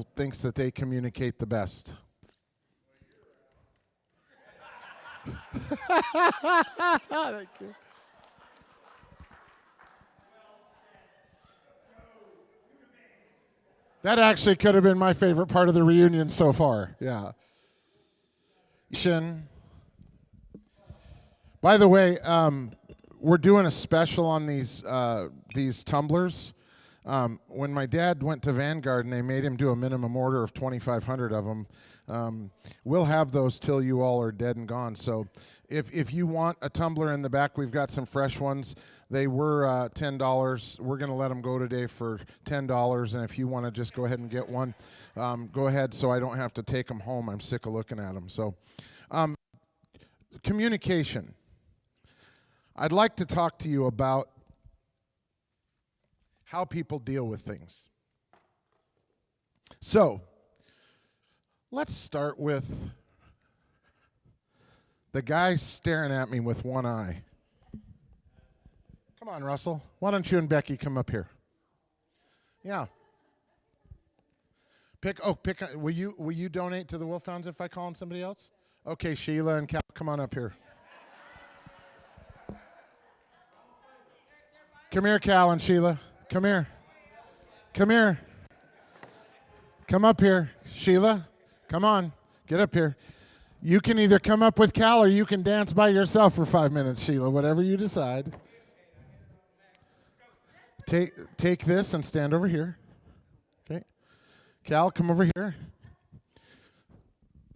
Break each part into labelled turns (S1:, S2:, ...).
S1: thinks that they communicate the best? Thank you. That actually could have been my favorite part of the reunion so far. Yeah. By the way, we're doing a special on these tumblers. When my dad went to Vanguard and they made him do a minimum order of 2,500 of them, we'll have those till you all are dead and gone. So if you want a tumbler in the back, we've got some fresh ones. They were $10. We're going to let them go today for $10. And if you want to just go ahead and get one, go ahead so I don't have to take them home. I'm sick of looking at them. So communication. I'd like to talk to you about how people deal with things. So, let's start with the guy staring at me with one eye. Come on, Russell. Why don't you and Becky come up here? Yeah. Will you donate to the Wolfhounds if I call on somebody else? Okay, Sheila and Cal, come on up here. Come here, Cal and Sheila. Come here. Come here. Come up here. Sheila, come on. Get up here. You can either come up with Cal or you can dance by yourself for 5 minutes, Sheila, whatever you decide. Take this and stand over here. Okay. Cal, come over here.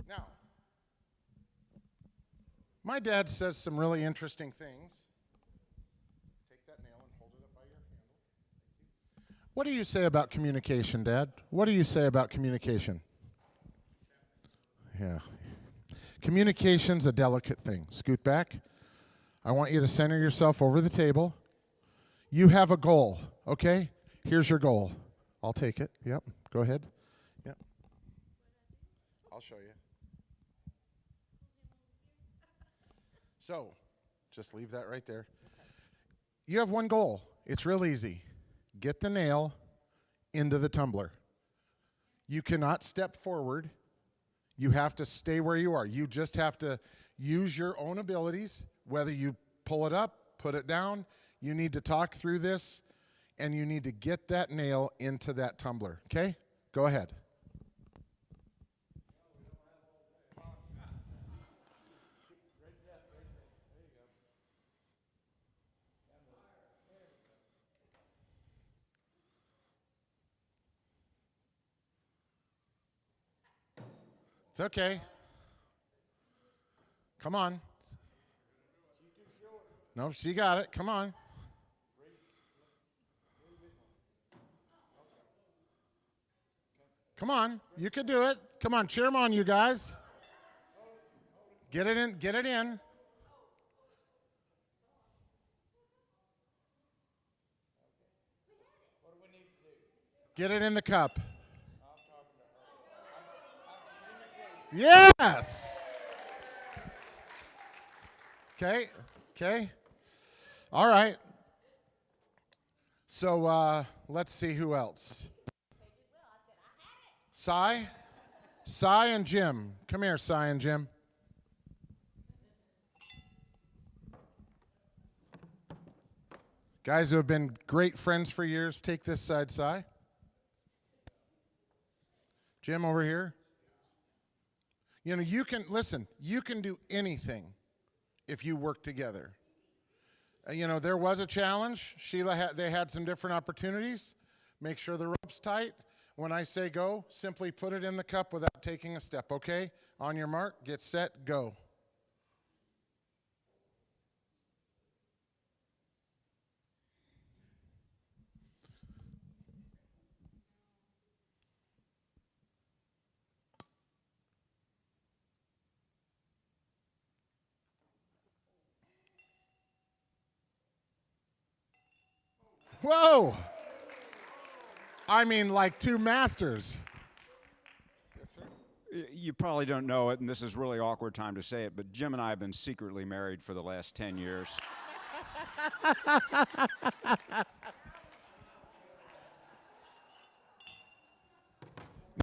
S1: Now, my dad says some really interesting things. What do you say about communication, Dad? What do you say about communication? Yeah. Communication's a delicate thing. Scoot back. I want you to center yourself over the table. You have a goal, okay? Here's your goal. I'll take it. Yep. Go ahead. Yep. I'll show you. So, just leave that right there. You have one goal. It's real easy. Get the nail into the tumbler. You cannot step forward. You have to stay where you are. You just have to use your own abilities, whether you pull it up, put it down. You need to talk through this, and you need to get that nail into that tumbler. Okay? Go ahead. It's okay. Come on. No, she got it. Come on. Come on. You can do it. Come on, cheer them on, you guys. Get it in. Get it in. Get it in the cup. Yes. Okay. Okay. All right. So let's see who else. Cy and Jim. Come here, Cy and Jim. Guys who have been great friends for years, take this side, Cy. Jim over here. You know, you can do anything if you work together. You know, there was a challenge. They had some different opportunities. Make sure the rope's tight. When I say go, simply put it in the cup without taking a step, okay? On your mark, get set, go. Whoa! I mean, like two masters. Yes, sir.
S2: You probably don't know it, and this is a really awkward time to say it, but Jim and I have been secretly married for the last 10 years.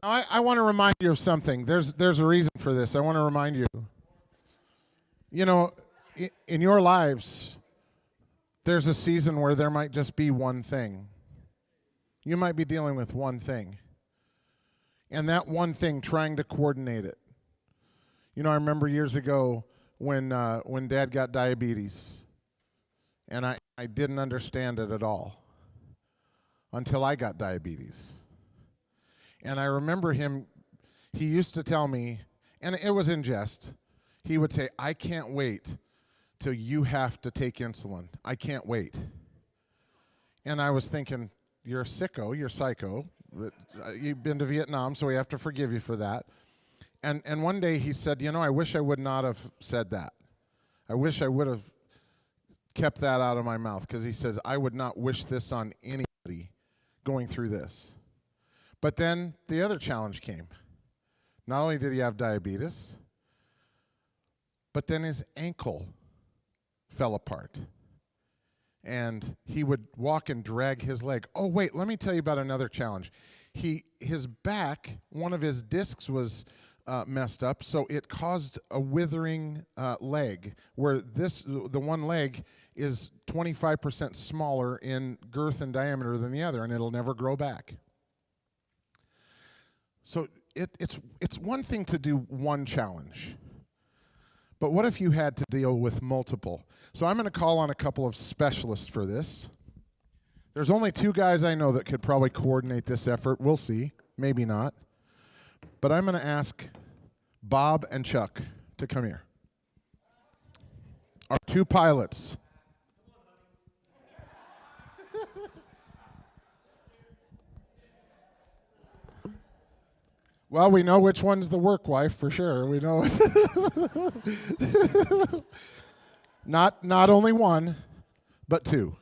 S1: Now, I want to remind you of something. There's a reason for this. I want to remind you. You know, in your lives, there's a season where there might just be one thing. You might be dealing with one thing. And that one thing, trying to coordinate it. You know, I remember years ago when Dad got diabetes, and I didn't understand it at all until I got diabetes. And I remember he used to tell me, and it was in jest, he would say, I can't wait till you have to take insulin. I can't wait. And I was thinking, you're a sicko, you're psycho. You've been to Vietnam, so we have to forgive you for that. And one day he said, you know, I wish I would not have said that. I wish I would have kept that out of my mouth, because he says, I would not wish this on anybody going through this. But then the other challenge came. Not only did he have diabetes, but then his ankle fell apart. And he would walk and drag his leg. Oh, wait, let me tell you about another challenge. His back, one of his discs was messed up, so it caused a withering leg, where the one leg is 25% smaller in girth and diameter than the other, and it'll never grow back. So it's one thing to do one challenge, but what if you had to deal with multiple? So I'm going to call on a couple of specialists for this. There's only 2 guys I know that could probably coordinate this effort. We'll see. Maybe not. But I'm going to ask Bob and Chuck to come here. Our 2 pilots. Well, we know which one's the work wife for sure. We know it. Not only one, but 2.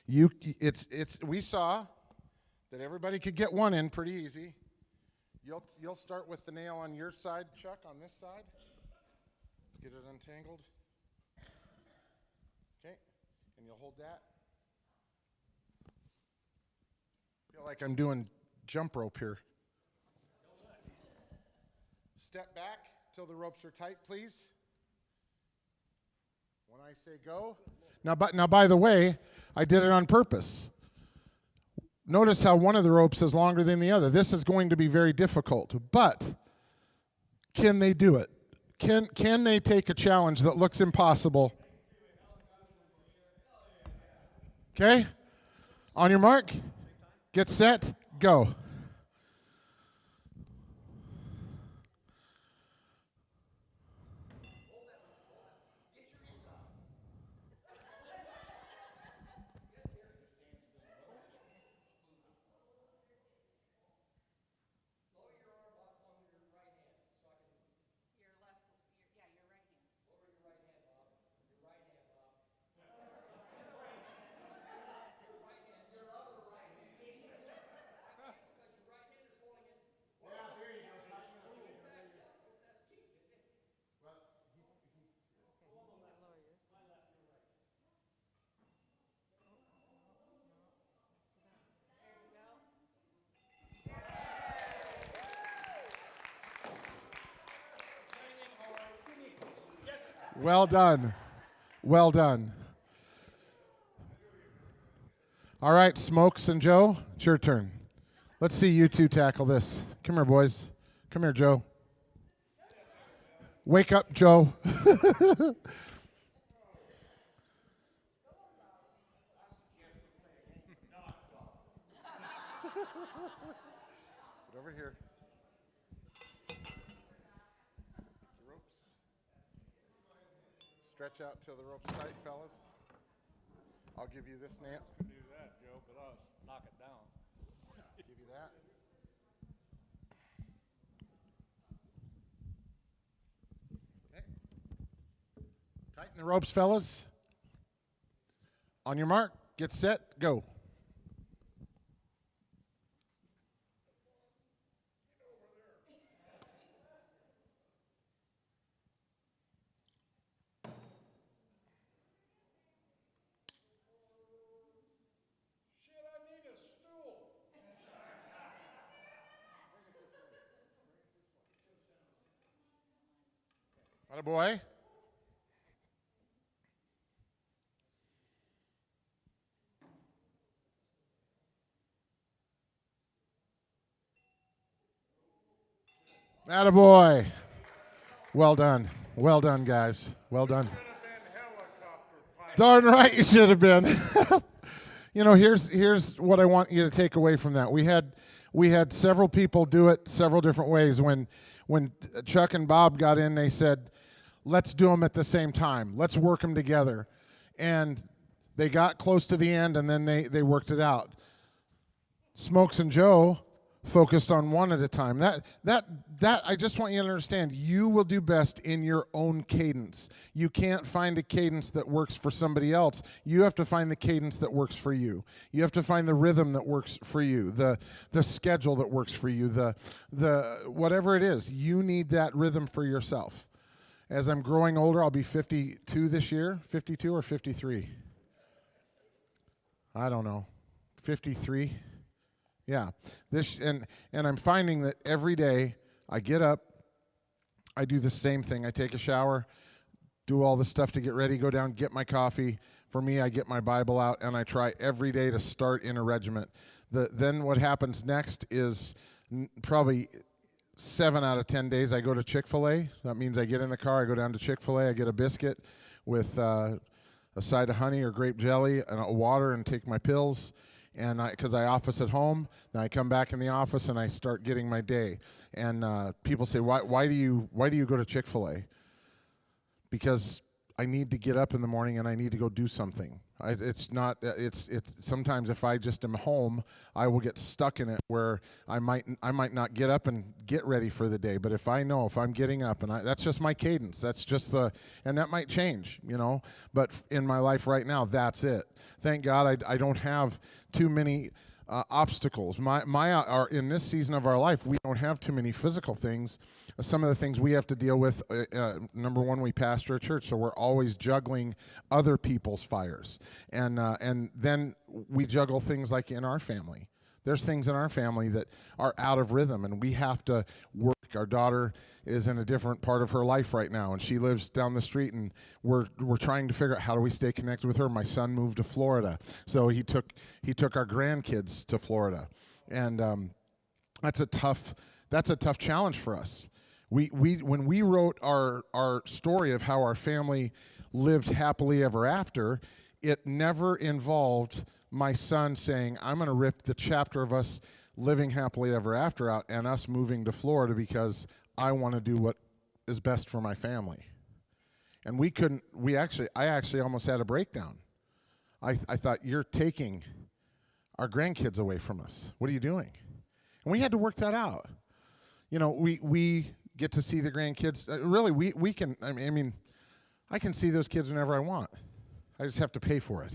S1: We saw that everybody could get one in pretty easy. You'll start with the nail on your side, Chuck, on this side. Let's get it untangled. Okay, and you'll hold that. Feel like I'm doing jump rope here. Step back till the ropes are tight, please. When I say go. Now, by the way, I did it on purpose. Notice how one of the ropes is longer than the other. This is going to be very difficult, but can they do it? Can they take a challenge that looks impossible? Okay? On your mark, get set, go. Well done. Well done. All right, Smokes and Joe, it's your turn. Let's see you 2 tackle this. Come here, boys. Come here, Joe. Wake up, Joe. Over here. The ropes. Stretch out till the rope's tight, fellas. I'll give you this, Nance.
S3: Do that, Joe, but I'll knock it down.
S1: Give you that. Okay. Tighten the ropes, fellas. On your mark, get set, go. Attaboy. Attaboy. Well done. Well done, guys. Well done. Darn right you should have been. Here's what I want you to take away from that. We had several people do it several different ways. When Chuck and Bob got in, they said, let's do them at the same time. Let's work them together. And they got close to the end, and then they worked it out. Smokes and Joe focused on one at a time. That I just want you to understand, you will do best in your own cadence. You can't find a cadence that works for somebody else. You have to find the cadence that works for you. You have to find the rhythm that works for you, the schedule that works for you, the whatever it is. You need that rhythm for yourself. As I'm growing older, I'll be 52 this year. 52 or 53? I don't know. 53. Yeah. And I'm finding that every day I get up, I do the same thing. I take a shower, do all the stuff to get ready, go down, get my coffee. For me, I get my Bible out, and I try every day to start in a regiment. Then what happens next is probably 7 out of 10 days I go to Chick-fil-A. That means I get in the car, I go down to Chick-fil-A, I get a biscuit with a side of honey or grape jelly and a water and take my pills. And because I office at home, then I come back in the office and I start getting my day. And people say, why do you go to Chick-fil-A? Because I need to get up in the morning and I need to go do something. It's sometimes if I just am home, I will get stuck in it where I might not get up and get ready for the day. But if I'm getting up, and that's just my cadence. That's just and that might change, But in my life right now, that's it. Thank God I don't have too many obstacles. In this season of our life, we don't have too many physical things. Some of the things we have to deal with, number one, we pastor a church, so we're always juggling other people's fires. And then we juggle things like in our family. There's things in our family that are out of rhythm, and we have to work. Our daughter is in a different part of her life right now, and she lives down the street, and we're trying to figure out how do we stay connected with her. My son moved to Florida, so he took our grandkids to Florida, and that's a tough challenge for us. When we wrote our story of how our family lived happily ever after, it never involved my son saying, I'm going to rip the chapter of us living happily ever after out and us moving to Florida because I want to do what is best for my family. And I actually almost had a breakdown. I thought, you're taking our grandkids away from us. What are you doing? And we had to work that out. We get to see the grandkids. Really, we can, I can see those kids whenever I want. I just have to pay for it.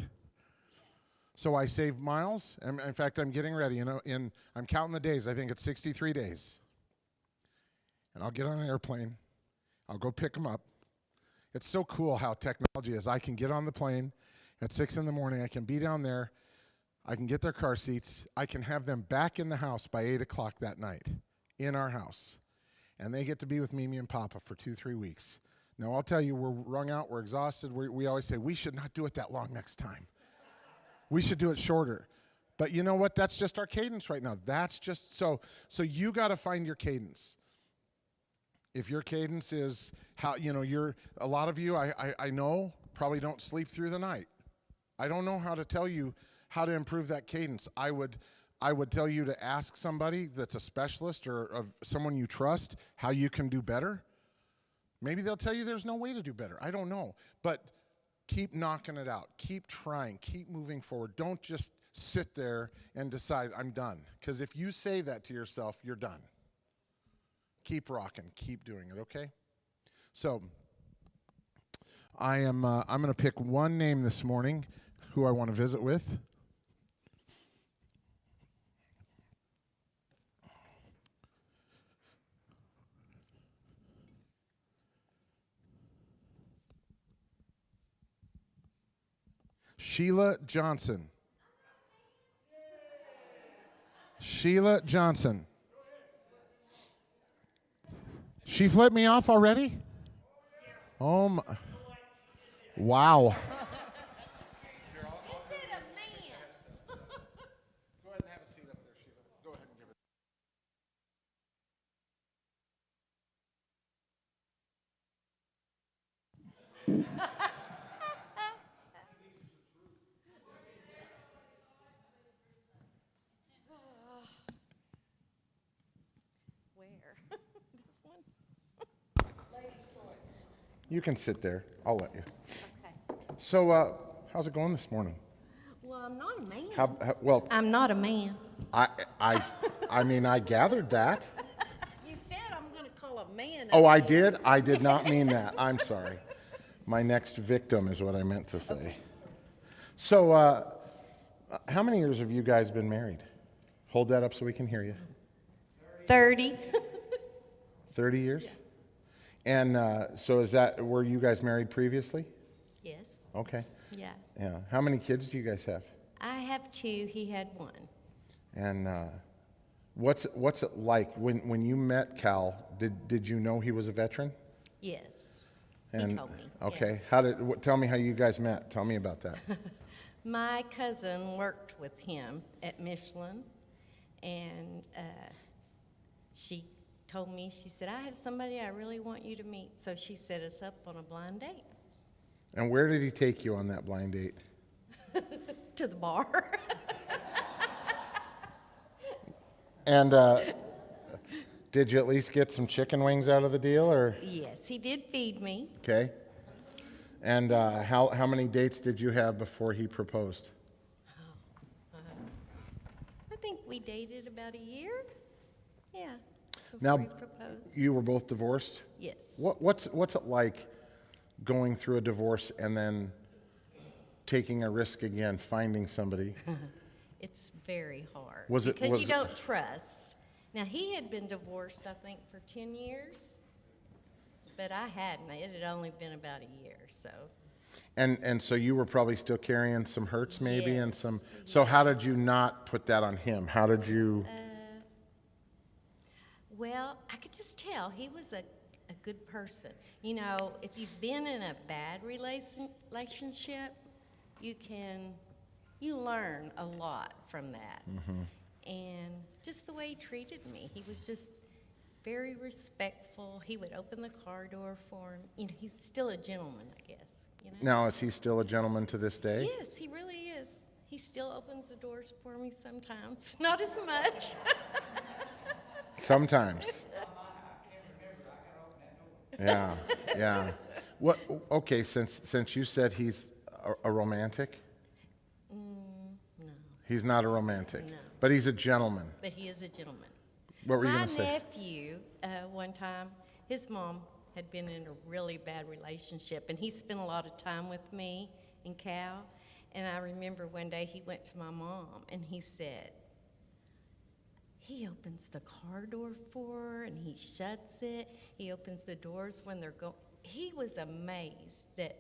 S1: So I save miles. And in fact, I'm getting ready. I'm counting the days. I think it's 63 days. And I'll get on an airplane. I'll go pick them up. It's so cool how technology is. I can get on the plane at 6 in the morning. I can be down there. I can get their car seats. I can have them back in the house by 8 o'clock that night in our house. And they get to be with Mimi and Papa for 2-3 weeks. Now, I'll tell you, we're wrung out. We're exhausted. We always say, we should not do it that long next time. We should do it shorter. But you know what? That's just our cadence right now. That's just so you got to find your cadence. If your cadence is how, a lot of you, I know, probably don't sleep through the night. I don't know how to tell you how to improve that cadence. I would tell you to ask somebody that's a specialist or of someone you trust how you can do better. Maybe they'll tell you there's no way to do better. I don't know. But keep knocking it out. Keep trying. Keep moving forward. Don't just sit there and decide, I'm done. Because if you say that to yourself, you're done. Keep rocking. Keep doing it, okay? So I'm going to pick one name this morning who I want to visit with. Sheila Johnson. Sheila Johnson. She flipped me off already? Oh my. Wow.
S4: You said a man.
S1: Go ahead and have a seat up there, Sheila. Go ahead and give it.
S4: Where? This one?
S1: You can sit there. I'll let you.
S4: Okay.
S1: So, how's it going this morning?
S4: Well, I'm not a man.
S1: Well,
S4: I'm not a man.
S1: I mean, I gathered that.
S4: You said I'm going to call a man.
S1: Oh, I did? I did not mean that. I'm sorry. My next victim is what I meant to say.
S4: Okay.
S1: So, how many years have you guys been married? Hold that up so we can hear you.
S4: 30.
S1: 30 years? And so were you guys married previously?
S4: Yes.
S1: Okay.
S4: Yeah.
S1: Yeah. How many kids do you guys have?
S4: I have 2. He had 1.
S1: And what's it like when you met Cal? Did you know he was a veteran?
S4: Yes.
S1: And
S4: he told me.
S1: okay, tell me how you guys met? Tell me about that.
S4: My cousin worked with him at Michelin, and she told me, she said, I have somebody I really want you to meet. So she set us up on a blind date.
S1: And where did he take you on that blind date?
S4: To the bar.
S1: And did you at least get some chicken wings out of the deal, or
S4: Yes, he did feed me.
S1: okay? And how many dates did you have before he proposed?
S4: I think we dated about a year. Yeah. Before
S1: Now,
S4: he proposed.
S1: you were both divorced.
S4: Yes.
S1: What's it like going through a divorce and then taking a risk again, finding somebody?
S4: It's very hard.
S1: Was it-
S4: because
S1: was
S4: you
S1: it-
S4: don't trust. Now, he had been divorced, I think, for 10 years, but I hadn't. It had only been about a year, so.
S1: And so you were probably still carrying some hurts maybe and
S4: Yes.
S1: some, so how did you not put that on him? How did you,
S4: Well, I could just tell he was a good person. You know, if you've been in a bad relationship, you learn a lot from that. And just the way he treated me, he was just very respectful. He would open the car door for him. You know, he's still a gentleman, I guess. You know?
S1: now is he still a gentleman to this day?
S4: Yes, he really is. He still opens the doors for me sometimes. Not as much.
S1: Sometimes. Yeah, yeah. What, okay, since you said he's a romantic?
S4: No,
S1: He's not a romantic,
S4: No.
S1: but he's a gentleman.
S4: but he is a gentleman.
S1: What were you
S4: My
S1: going to say?
S4: nephew, one time, his mom had been in a really bad relationship, and he spent a lot of time with me and Cal. And I remember one day he went to my mom, and he said, he opens the car door for her, and he shuts it. He opens the doors when they're going. He was amazed that,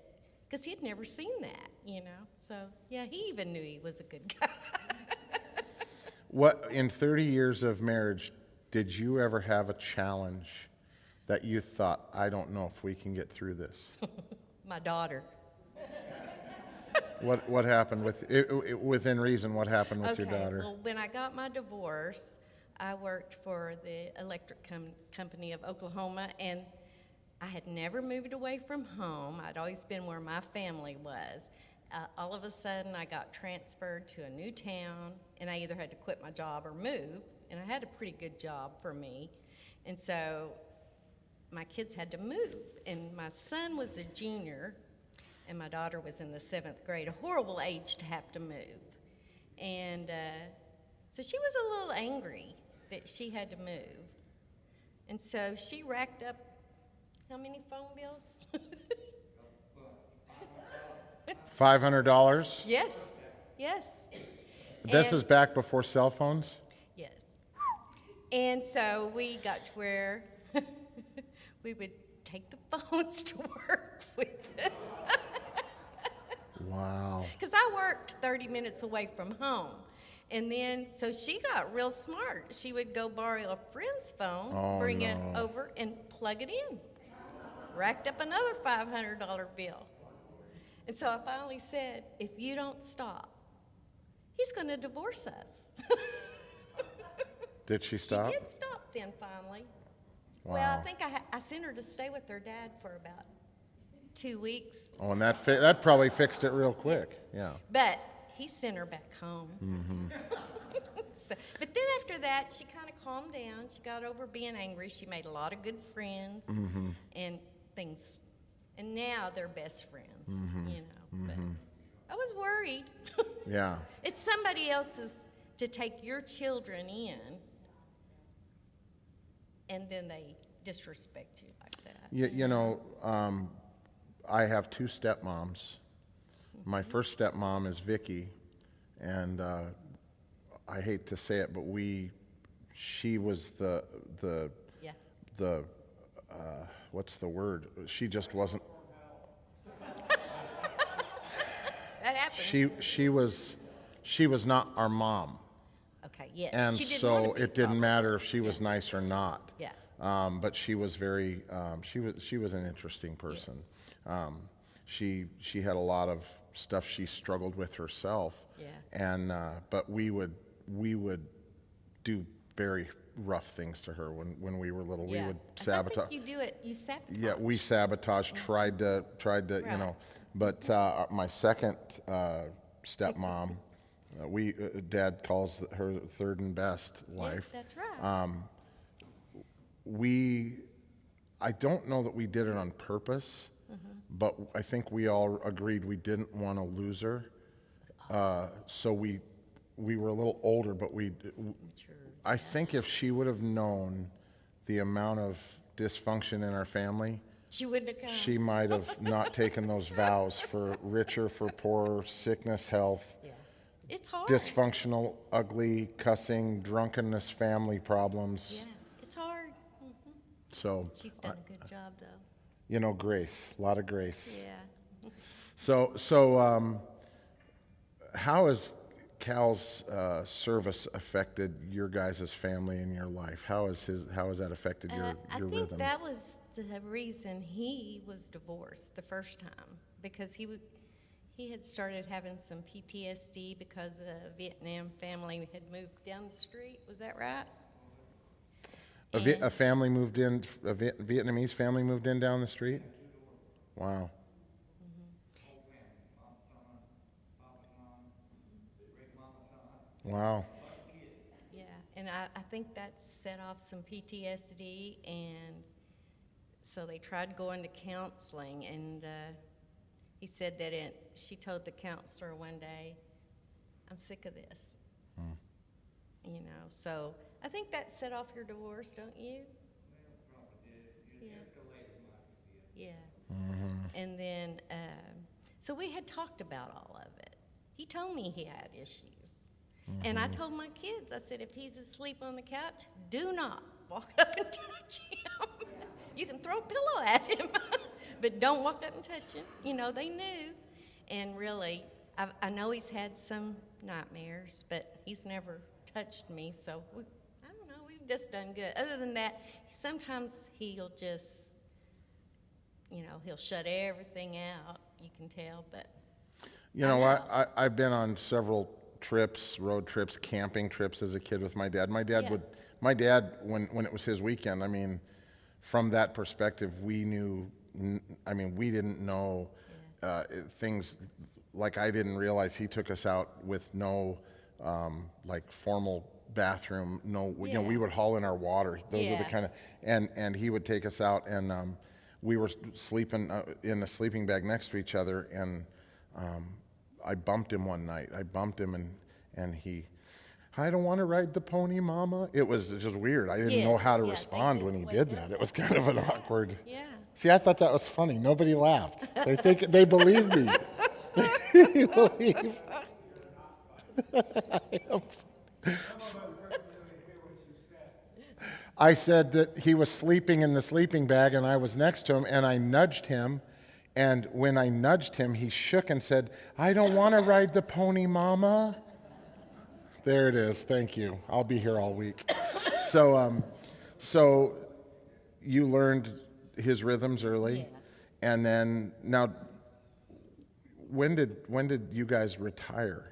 S4: because he had never seen that, you know. So, yeah, he even knew he was a good guy.
S1: What, in 30 years of marriage, did you ever have a challenge that you thought, I don't know if we can get through this?
S4: My daughter.
S1: What happened within reason, what happened with your daughter?
S4: Well, when I got my divorce, I worked for the electric company of Oklahoma, and I had never moved away from home. I'd always been where my family was. All of a sudden, I got transferred to a new town, and I either had to quit my job or move, and I had a pretty good job for me. And so my kids had to move, and my son was a junior, and my daughter was in the 7th grade, a horrible age to have to move. And so she was a little angry that she had to move. And so she racked up, how many phone bills?
S1: $500?
S4: Yes, yes.
S1: This
S4: And-
S1: is back before cell phones?
S4: Yes. And so we got to where we would take the phones to work with us.
S1: Wow.
S4: Because I worked 30 minutes away from home. And then, so she got real smart. She would go borrow a friend's phone,
S1: Oh,
S4: bring it
S1: no.
S4: over, and plug it in. racked up another $500 bill. And so I finally said, if you don't stop, he's going to divorce us.
S1: Did she stop?
S4: She did stop then finally.
S1: Wow.
S4: Well, I think I sent her to stay with her dad for about 2 weeks.
S1: Oh, and that probably fixed it real quick. Yeah.
S4: But he sent her back home.
S1: Mm-hmm.
S4: But then after that, she kind of calmed down. She got over being angry. She made a lot of good friends
S1: Mm-hmm.
S4: and things. And now they're best friends,
S1: Mm-hmm.
S4: you know. But I was worried.
S1: Yeah.
S4: It's somebody else's to take your children in, and then they disrespect you like that.
S1: You know, I have two stepmoms. My first stepmom is Vicky, and I hate to say it, but she was the
S4: Yeah.
S1: what's the word? She just wasn't.
S4: That happens.
S1: She was not our mom,
S4: Okay, yes.
S1: and
S4: She didn't wanna
S1: so
S4: be,
S1: it didn't
S4: probably.
S1: matter if she was nice or not.
S4: Yeah.
S1: But she was very she was an interesting person.
S4: Yes.
S1: She had a lot of stuff she struggled with herself.
S4: Yeah.
S1: And but we would do very rough things to her when we were little.
S4: Yeah.
S1: We would
S4: I
S1: sabotage.
S4: think you do it. You sabotage.
S1: Yeah, we sabotaged. Tried to
S4: Right.
S1: you know. But my second stepmom, Dad calls her third and best wife.
S4: Yes, that's right.
S1: I don't know that we did it on purpose, but I think we all agreed we didn't want to lose her. So we were a little older, but I think if she would have known the amount of dysfunction in our family,
S4: She wouldn't have come.
S1: she might have not taken those vows for richer, for poorer, sickness, health,
S4: Yeah. It's hard.
S1: dysfunctional, ugly, cussing, drunkenness, family problems.
S4: Yeah, it's hard.
S1: So,
S4: She's done a good job, though.
S1: you know, grace, a lot of grace.
S4: Yeah.
S1: So, how has Cal's service affected your guys' family and your life? How has that affected your
S4: I think
S1: rhythm?
S4: that was the reason he was divorced the first time, because he had started having some PTSD because a Vietnam family had moved down the street. Was that right?
S1: A family moved in, a Vietnamese family moved in down the street? Wow. Wow.
S4: Yeah, and I think that set off some PTSD, and so they tried going to counseling, and he said that she told the counselor one day, I'm sick of this. You know, so I think that set off your divorce, don't you? Yeah. Yeah. And then, so we had talked about all of it. He told me he had issues. And I told my kids, I said, if he's asleep on the couch, do not walk up and touch him. You can throw a pillow at him, but don't walk up and touch him. You know, they knew. And really, I know he's had some nightmares, but he's never touched me. So, I don't know, we've just done good. Other than that, sometimes he'll just, you know, he'll shut everything out, you can tell, but.
S1: You know what? I've been on several trips, road trips, camping trips as a kid with my dad. My dad when it was his weekend, I mean, from that perspective, we knew, we didn't know things like I didn't realize he took us out with no like formal bathroom. No, you know, we would haul in our water. Those were the kind of, and he would take us out, and we were sleeping in a sleeping bag next to each other, and I bumped him one night. And he, I don't want to ride the pony, Mama. It was just weird. I didn't know how to respond when he did that. It was kind of an awkward.
S4: Yeah.
S1: See, I thought that was funny. Nobody laughed. They believed me. They believe. I said that he was sleeping in the sleeping bag, and I was next to him, and I nudged him. And when I nudged him, he shook and said, I don't want to ride the pony, Mama. There it is. Thank you. I'll be here all week. So you learned his rhythms early,
S4: Yeah.
S1: and then now, when did you guys retire?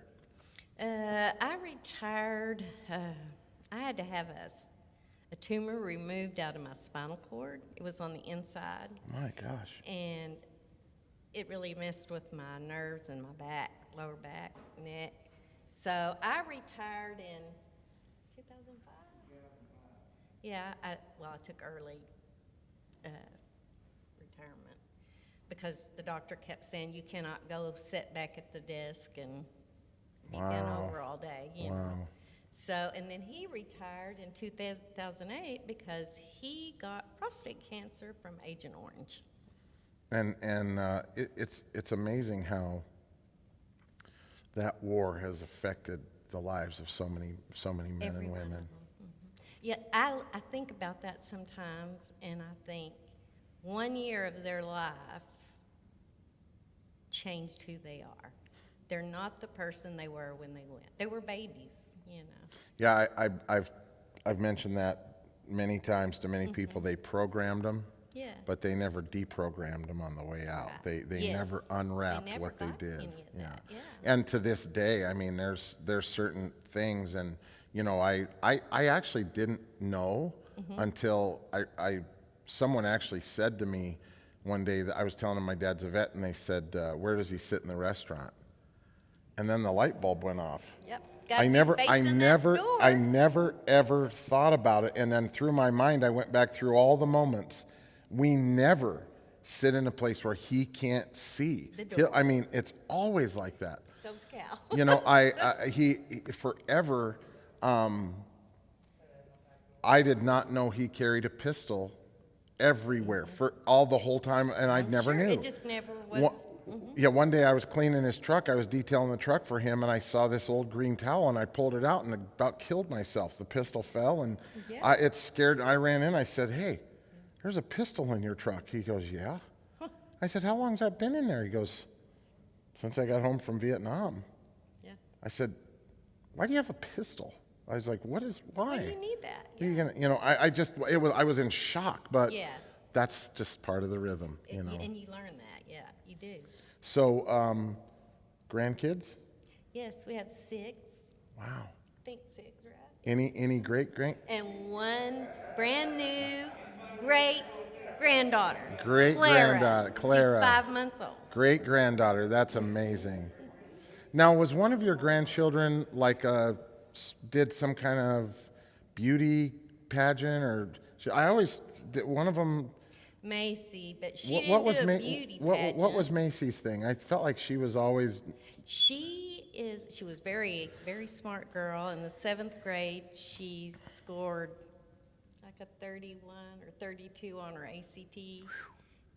S4: I retired. I had to have a tumor removed out of my spinal cord. It was on the inside,
S1: My gosh.
S4: and it really messed with my nerves and my back, lower back, neck. So I retired in 2005. Yeah, I took early retirement because the doctor kept saying you cannot go sit back at the desk and be bent
S1: Wow.
S4: over all day. You
S1: Wow.
S4: know. So, and then he retired in 2008 because he got prostate cancer from Agent Orange.
S1: And it's amazing how that war has affected the lives of so many men
S4: Every
S1: and
S4: one of
S1: women.
S4: Yeah, I think about that sometimes, and I think 1 year of their life changed who they are. They're not the person they were when they went. They were babies, you know.
S1: Yeah, I've mentioned that many times to many people. They programmed them,
S4: Yeah.
S1: but they never deprogrammed them on the way out.
S4: Right.
S1: They
S4: Yes.
S1: never unwrapped
S4: never
S1: what they
S4: got
S1: did.
S4: any of
S1: Yeah.
S4: that, yeah.
S1: And to this day, I mean, there's certain things, and you know, I actually didn't know until someone actually said to me one day that I was telling them my dad's a vet, and they said, "Where does he sit in the restaurant?" And then the light bulb went off.
S4: Yep.
S1: I never ever thought about it. And then through my mind, I went back through all the moments. We never sit in a place where he can't see.
S4: The door.
S1: I mean, it's always like that.
S4: So Cal.
S1: You know, he forever. I did not know he carried a pistol everywhere for all the whole time, and I never
S4: Sure,
S1: knew.
S4: it just never was.
S1: Yeah, one day I was cleaning his truck. I was detailing the truck for him, and I saw this old green towel, and I pulled it out and about killed myself. The pistol fell, and
S4: Yeah.
S1: it scared. I ran in. I said, "Hey, there's a pistol in your truck." He goes, "Yeah." I said, "How long's that been in there?" He goes, "Since I got home from Vietnam."
S4: Yeah.
S1: I said, "Why do you have a pistol?" I was like, "Why?"
S4: Why do you need that?
S1: What are you gonna, you know, I was in shock, but
S4: Yeah.
S1: that's just part of the rhythm, you know.
S4: And you learn that, yeah, you do.
S1: So, grandkids?
S4: Yes, we have 6.
S1: Wow.
S4: I think 6, right?
S1: Any great
S4: And one brand new great granddaughter.
S1: Great-granddaughter, Clara.
S4: She's 5 months old.
S1: great granddaughter? That's amazing. Now, was one of your grandchildren like did some kind of beauty pageant, or I always did one of them?
S4: Macy, but she
S1: What
S4: didn't
S1: was
S4: do a
S1: Ma-
S4: beauty
S1: what
S4: pageant.
S1: was Macy's thing? I felt like she was always.
S4: She was very, very smart girl. In the 7th grade, she scored like a 31 or 32 on her ACT.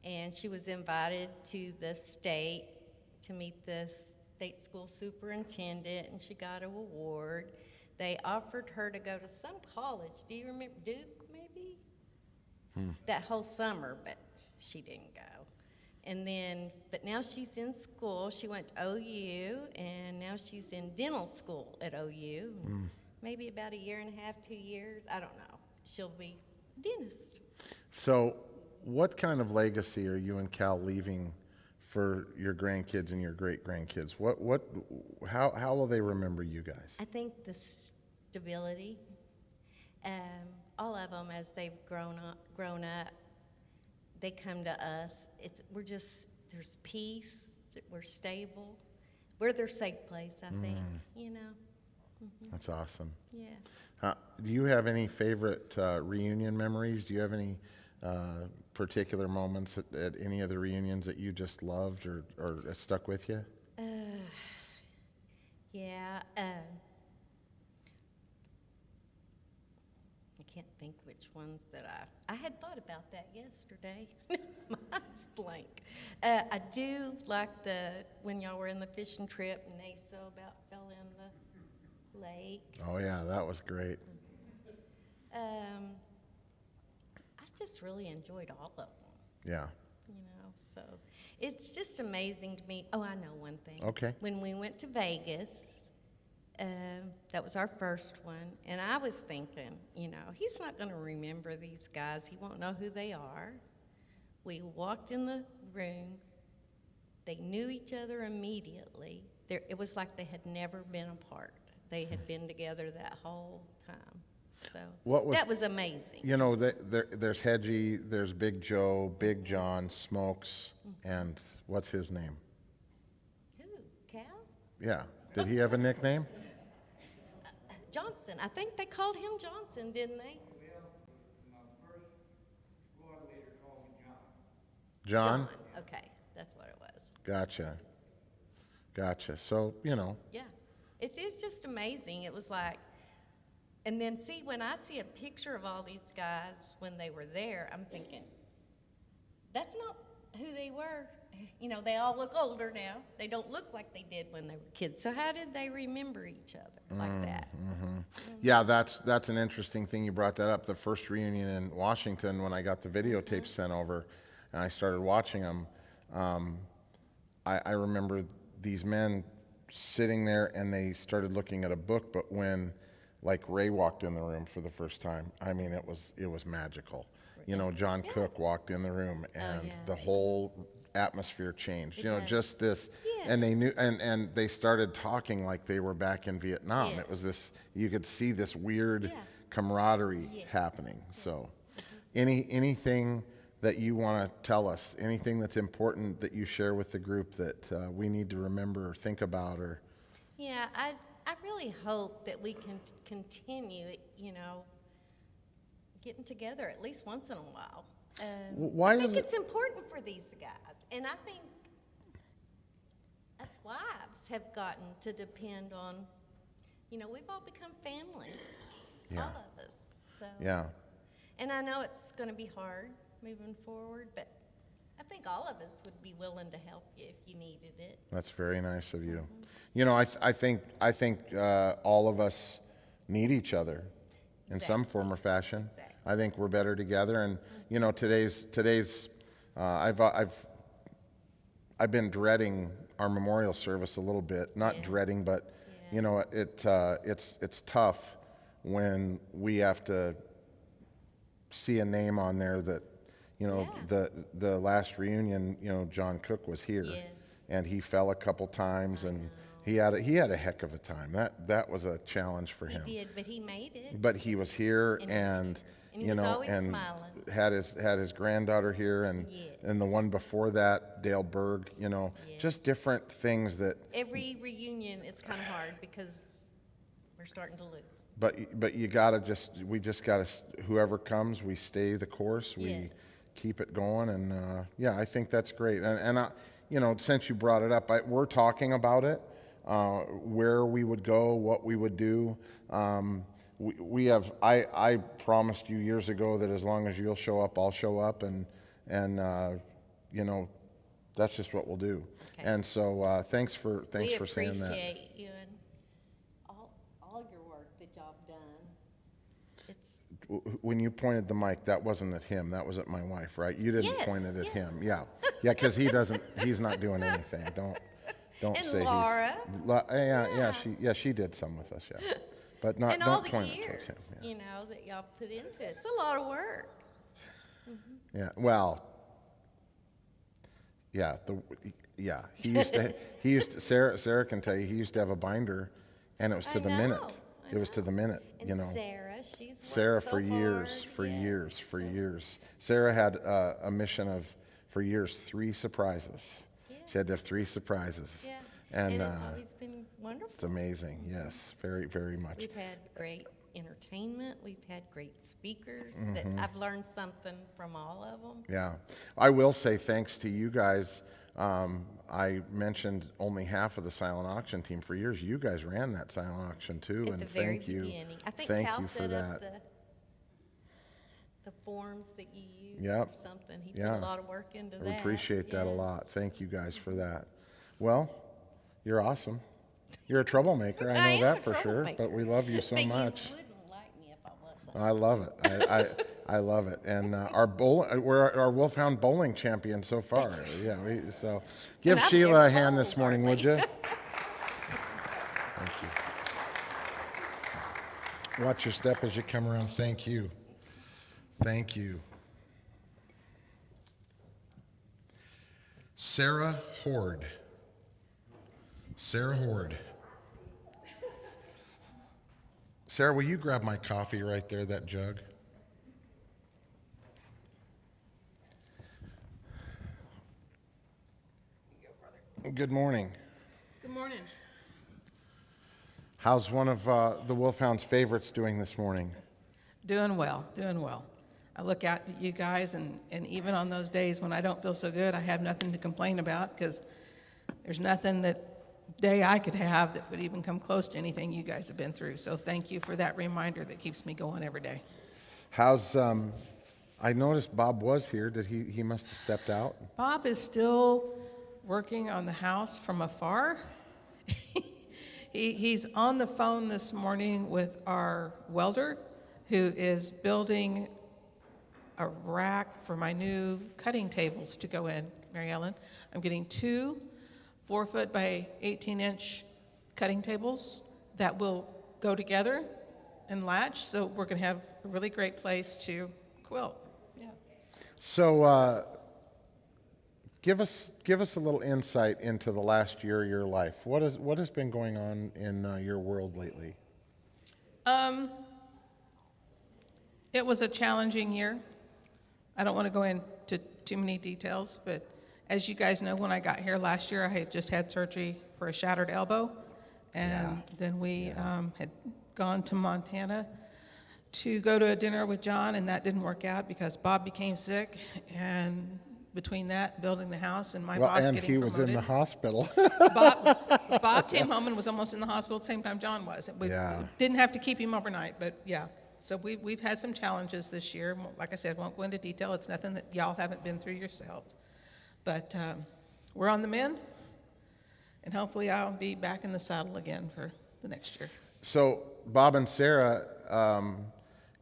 S4: And she was invited to the state to meet the state school superintendent, and she got an award. They offered her to go to some college. Do you remember Duke, maybe? That whole summer, but she didn't go. And then, but now she's in school. She went to OU, and now she's in dental school at OU. Maybe about 1.5 years, 2 years. I don't know. She'll be a dentist.
S1: So, what kind of legacy are you and Cal leaving for your grandkids and your great grandkids? How will they remember you guys?
S4: I think the stability, all of them as they've grown up, they come to us. There's peace. We're stable. We're their safe place, I think. You know.
S1: That's awesome.
S4: Yeah.
S1: Do you have any favorite reunion memories? Do you have any particular moments at any of the reunions that you just loved or stuck with you?
S4: Yeah. I can't think which ones that I had thought about that yesterday. Mine's blank. I do like when y'all were in the fishing trip and Nasa about fell in the lake.
S1: Oh yeah, that was great.
S4: I just really enjoyed all of them.
S1: Yeah.
S4: You know, so it's just amazing to me. Oh, I know one thing.
S1: Okay.
S4: When we went to Vegas, that was our first one, and I was thinking, you know, he's not going to remember these guys. He won't know who they are. We walked in the room. They knew each other immediately. It was like they had never been apart. They had been together that whole time. So that was amazing.
S1: You know, there's Hedgie, there's Big Joe, Big John, Smokes, and what's his name?
S4: Who? Cal?
S1: Yeah. Did he have a nickname?
S4: Johnson. I think they called him Johnson, didn't they?
S3: My first squad leader called me
S1: John?
S3: John.
S4: Okay, that's what it was.
S1: Gotcha. So, you know.
S4: Yeah. It's just amazing. It was like, and then see, when I see a picture of all these guys when they were there, I'm thinking, that's not who they were. You know, they all look older now. They don't look like they did when they were kids. So how did they remember each other like that?
S1: Yeah, that's an interesting thing. You brought that up. The first reunion in Washington, when I got the videotapes sent over and I started watching them, I remember these men sitting there and they started looking at a book, but when like Ray walked in the room for the first time, I mean, it was magical. You know, John Cook walked in the room and
S4: yeah.
S1: the whole atmosphere changed. You know,
S4: does.
S1: just this,
S4: Yes.
S1: and they knew, and they started talking like they were back in Vietnam.
S4: Yes.
S1: It was this, you could see this weird
S4: Yeah.
S1: camaraderie
S4: Yes.
S1: happening. So, anything that you want to tell us, anything that's important that you share with the group that we need to remember or think about, or
S4: Yeah, I really hope that we can continue, you know, getting together at least once in a while.
S1: Why
S4: I think
S1: is it-
S4: it's important for these guys, and I think us wives have gotten to depend on, you know, we've all become family,
S1: Yeah.
S4: all of us. So,
S1: yeah.
S4: and I know it's going to be hard moving forward, but I think all of us would be willing to help you if you needed it.
S1: That's very nice of you. You know, I think all of us need each other in some
S4: Exactly.
S1: form or fashion.
S4: Exactly.
S1: I think we're better together. And you know, today's I've been dreading our memorial service a little bit. Not
S4: Yeah.
S1: dreading, but
S4: Yeah.
S1: you know, it's tough when we have to see a name on there that, you know,
S4: Yeah.
S1: the last reunion, you know, John Cook was here.
S4: Yes.
S1: And he fell a couple times, and he had a heck of a time. That was a challenge for
S4: He
S1: him.
S4: did, but he made it.
S1: But he was here,
S4: And he was
S1: and
S4: here. And he
S1: you
S4: was
S1: know,
S4: always
S1: and
S4: smiling.
S1: had his granddaughter here, and the one before that, Dale Berg. You know,
S4: Yes.
S1: just different things that.
S4: Every reunion is kind of hard because we're starting to lose.
S1: But you we just gotta, whoever comes, we stay the course. We
S4: Yes.
S1: keep it going, and yeah, I think that's great. And I, you know, since you brought it up, we're talking about it, where we would go, what we would do. We have. I promised you years ago that as long as you'll show up, I'll show up, and you know, that's just what we'll do.
S4: Okay.
S1: And so thanks for saying that.
S4: We appreciate you and all your work that y'all have done. It's
S1: When you pointed the mic, that wasn't at him. That was at my wife, right? You didn't
S4: Yes,
S1: point it at
S4: yes.
S1: him. Yeah, because he's not doing anything. Don't
S4: And
S1: say
S4: Laura.
S1: Yeah, she did some with us. Yeah, but not
S4: and all
S1: don't
S4: the
S1: point it
S4: years,
S1: towards him. Yeah.
S4: you know, that y'all put into it. It's a lot of work.
S1: Yeah. Well. Yeah. He used to. Sarah can tell you. He used to have a binder, and it was to
S4: I
S1: the
S4: know,
S1: minute.
S4: I
S1: It was to
S4: know.
S1: the minute.
S4: And
S1: You know.
S4: Sarah, she's
S1: Sarah
S4: worked so
S1: for years,
S4: hard.
S1: for
S4: Yes.
S1: years, for years. Sarah had a mission of, for years, 3 surprises.
S4: Yeah.
S1: She had to have 3 surprises.
S4: Yeah,
S1: And
S4: it's always been wonderful.
S1: it's amazing. Yes, very, very much.
S4: We've had great entertainment. We've had great speakers.
S1: Mm-hmm.
S4: That I've learned something from all of them.
S1: Yeah. I will say thanks to you guys. I mentioned only half of the silent auction team for years. You guys ran that silent auction too,
S4: At
S1: and
S4: the very
S1: thank you.
S4: beginning. I think
S1: Thank
S4: Cal
S1: you for
S4: set
S1: that.
S4: up the forms that you use
S1: Yep.
S4: or something. He
S1: Yeah.
S4: put a lot of work into
S1: I
S4: that.
S1: appreciate that a
S4: Yeah.
S1: lot. Thank you guys for that. Well, you're awesome. You're a troublemaker. I
S4: I
S1: know
S4: am
S1: that
S4: a
S1: for sure. But
S4: troublemaker.
S1: we love you so
S4: But
S1: much.
S4: You wouldn't like me if I wasn't.
S1: I love it. I love it. And we're our Wolfhound bowling champion so far. Yeah. So give
S4: And I've
S1: Sheila
S4: never
S1: a hand this
S4: bowled,
S1: morning, would
S4: hardly.
S1: you? Thank you. Watch your step as you come around. Thank you. Thank you. Sarah Horde. Sarah Horde. Sarah, will you grab my coffee right there, that jug? Good morning.
S5: Good morning.
S1: How's one of the Wolfhound's favorites doing this morning?
S5: Doing well, doing well. I look at you guys, and even on those days when I don't feel so good, I have nothing to complain about because there's nothing that day I could have that would even come close to anything you guys have been through. So thank you for that reminder that keeps me going every day.
S1: How's, I noticed Bob was here. Did he must have stepped out?
S5: Bob is still working on the house from afar. He's on the phone this morning with our welder who is building a rack for my new cutting tables to go in, Mary Ellen. I'm getting 2 4-foot by 18-inch cutting tables that will go together and latch, so we're going to have a really great place to quilt. Yeah.
S1: So give us a little insight into the last year of your life. What has been going on in your world lately?
S5: It was a challenging year. I don't want to go into too many details, but as you guys know, when I got here last year, I had just had surgery for a shattered elbow, and then we had gone to Montana to go to a dinner with John, and that didn't work out because Bob became sick, and between that, building the house, and my boss
S1: and
S5: getting
S1: he
S5: promoted.
S1: was in the hospital.
S5: Bob came home and was almost in the hospital at the same time John was. We didn't have to keep him overnight, but yeah. So we've had some challenges this year. Like I said, won't go into detail. It's nothing that y'all haven't been through yourselves. But we're on the mend, and hopefully I'll be back in the saddle again for the next year.
S1: So Bob and Sarah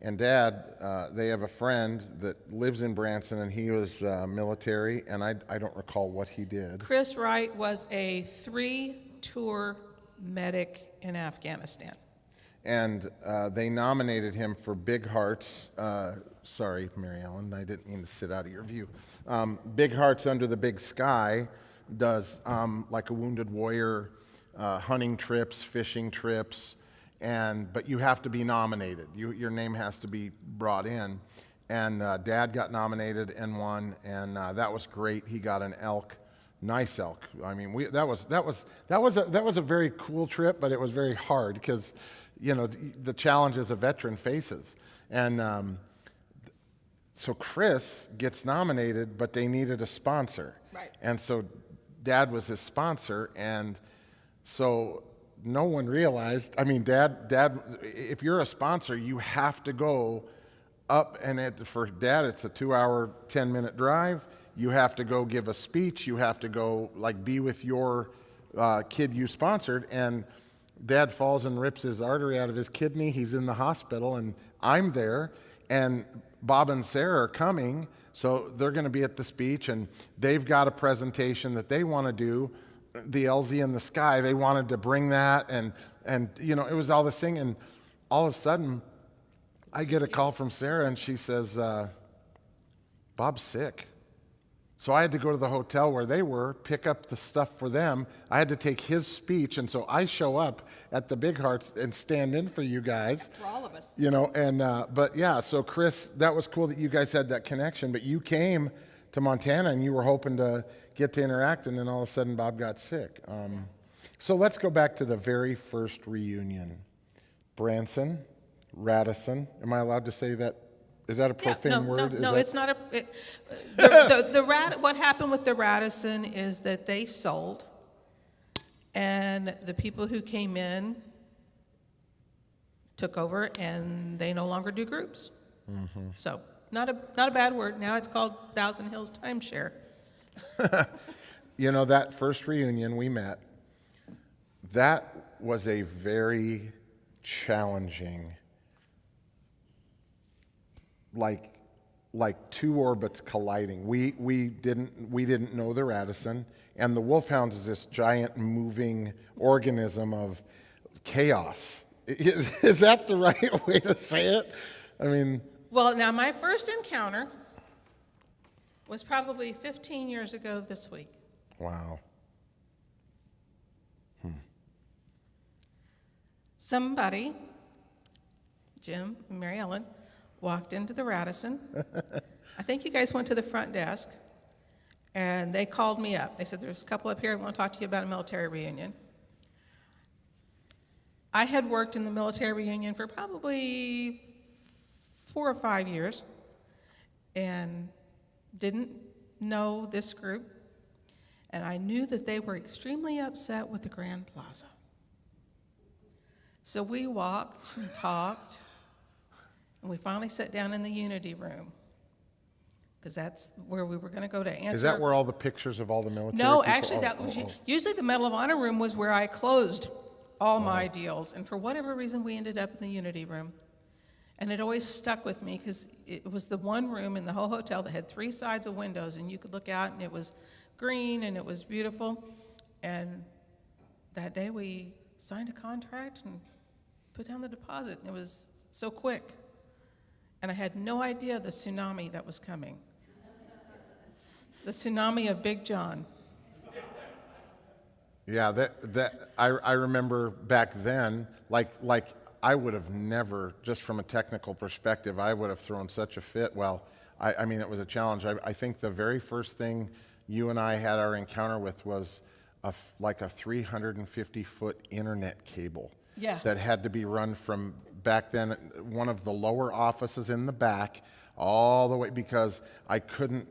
S1: and Dad, they have a friend that lives in Branson, and he was military, and I don't recall what he did.
S5: Chris Wright was a 3-tour medic in Afghanistan.
S1: And they nominated him for Big Hearts. Sorry, Mary Ellen, I didn't mean to sit out of your view. Big Hearts Under the Big Sky does like a Wounded Warrior hunting trips, fishing trips, but you have to be nominated. Your name has to be brought in. And Dad got nominated and won, and that was great. He got an elk. Nice elk. I mean, that was a very cool trip, but it was very hard because the challenges a veteran faces. And so Chris gets nominated, but they needed a sponsor.
S5: Right.
S1: And so Dad was his sponsor, and so no one realized, Dad, if you're a sponsor, you have to go up, and for Dad, it's a 2-hour, 10-minute drive. You have to go give a speech. You have to go, be with your kid you sponsored, and Dad falls and rips his artery out of his kidney. He's in the hospital, and I'm there, and Bob and Sarah are coming, so they're going to be at the speech, and they've got a presentation that they want to do, the LZ in the Sky. They wanted to bring that, and it was all this thing, and all of a sudden, I get a call from Sarah, and she says, Bob's sick. So I had to go to the hotel where they were, pick up the stuff for them. I had to take his speech, and so I show up at the Big Hearts and stand in for you guys.
S5: For all of us.
S1: But yeah, so Chris, that was cool that you guys had that connection, but you came to Montana and you were hoping to get to interact, and then all of a sudden Bob got sick. So let's go back to the very first reunion. Branson, Radisson, am I allowed to say that? Is that a profane word?
S5: No, it's not what happened with the Radisson is that they sold, and the people who came in took over, and they no longer do groups. Mm-hmm. So not a bad word. Now it's called Thousand Hills Timeshare.
S1: That first reunion we met, that was a very challenging, like two orbits colliding. We didn't know the Radisson, and the Wolfhound is this giant moving organism of chaos. Is that the right way to say it?
S5: Well, now my first encounter was probably 15 years ago this week.
S1: Wow.
S5: Somebody, Jim and Mary Ellen, walked into the Radisson. I think you guys went to the front desk, and they called me up. They said, there's a couple up here who want to talk to you about a military reunion. I had worked in the military reunion for probably 4 or 5 years and didn't know this group, and I knew that they were extremely upset with the Grand Plaza. So we walked and talked, and we finally sat down in the Unity Room, because that's where we were going to go to answer.
S1: Is that where all the pictures of all the military
S5: No,
S1: people?
S5: actually, that was usually the Medal of Honor room was where I closed all my deals, and for whatever reason, we ended up in the Unity Room. And it always stuck with me because it was the one room in the whole hotel that had 3 sides of windows, and you could look out, and it was green, and it was beautiful. And that day, we signed a contract and put down the deposit, and it was so quick. And I had no idea the tsunami that was coming. The tsunami of Big John.
S1: Yeah, I remember back then, like I would have never, just from a technical perspective, I would have thrown such a fit. Well, I mean, it was a challenge. I think the very first thing you and I had our encounter with was like a 350-foot internet cable.
S5: Yeah.
S1: That had to be run from back then, one of the lower offices in the back, all the way, because I don't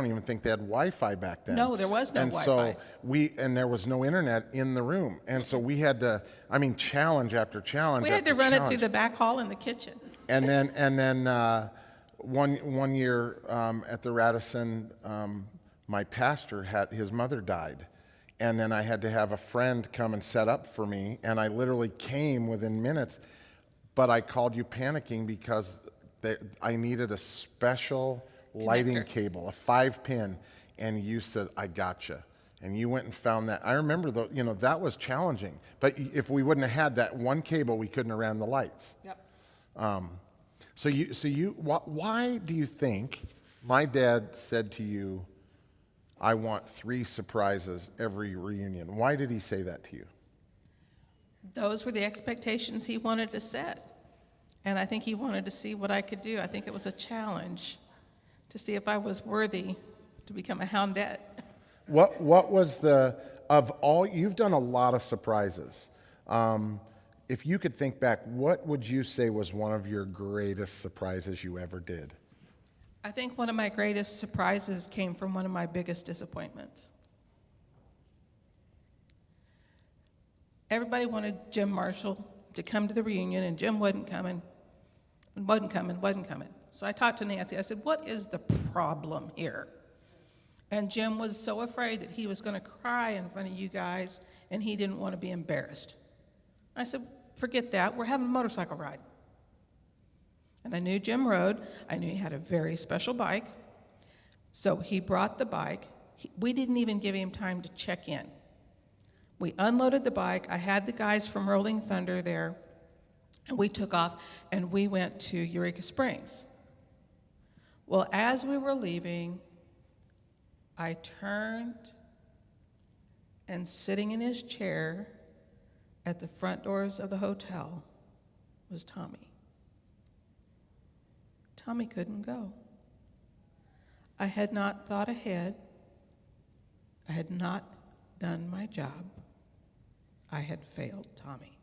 S1: even think they had Wi-Fi back then.
S5: No, there was no Wi-Fi.
S1: And there was no internet in the room. And so we had to, challenge after challenge.
S5: We had to
S1: after
S5: run it
S1: challenge.
S5: through the back hall in the kitchen.
S1: And then one year at the Radisson, my pastor his mother died. And then I had to have a friend come and set up for me, and I literally came within minutes, but I called you panicking because I needed a special lighting
S5: Connector.
S1: cable, a 5-pin, and you said, I gotcha. And you went and found that. I remember, that was challenging. But if we wouldn't have had that one cable, we couldn't have ran the lights.
S5: Yep.
S1: Why do you think my dad said to you, I want 3 surprises every reunion? Why did he say that to you?
S5: Those were the expectations he wanted to set. And I think he wanted to see what I could do. I think it was a challenge to see if I was worthy to become a houndette.
S1: What was you've done a lot of surprises. If you could think back, what would you say was one of your greatest surprises you ever did?
S5: I think one of my greatest surprises came from one of my biggest disappointments. Everybody wanted Jim Marshall to come to the reunion, and Jim wasn't coming. So I talked to Nancy. I said, what is the problem here? And Jim was so afraid that he was going to cry in front of you guys, and he didn't want to be embarrassed. I said, forget that. We're having a motorcycle ride. And I knew Jim rode. I knew he had a very special bike. So he brought the bike. We didn't even give him time to check in. We unloaded the bike. I had the guys from Rolling Thunder there. And we took off, and we went to Eureka Springs. Well, as we were leaving, I turned, and sitting in his chair at the front doors of the hotel was Tommy. Tommy couldn't go. I had not thought ahead. I had not done my job. I had failed Tommy.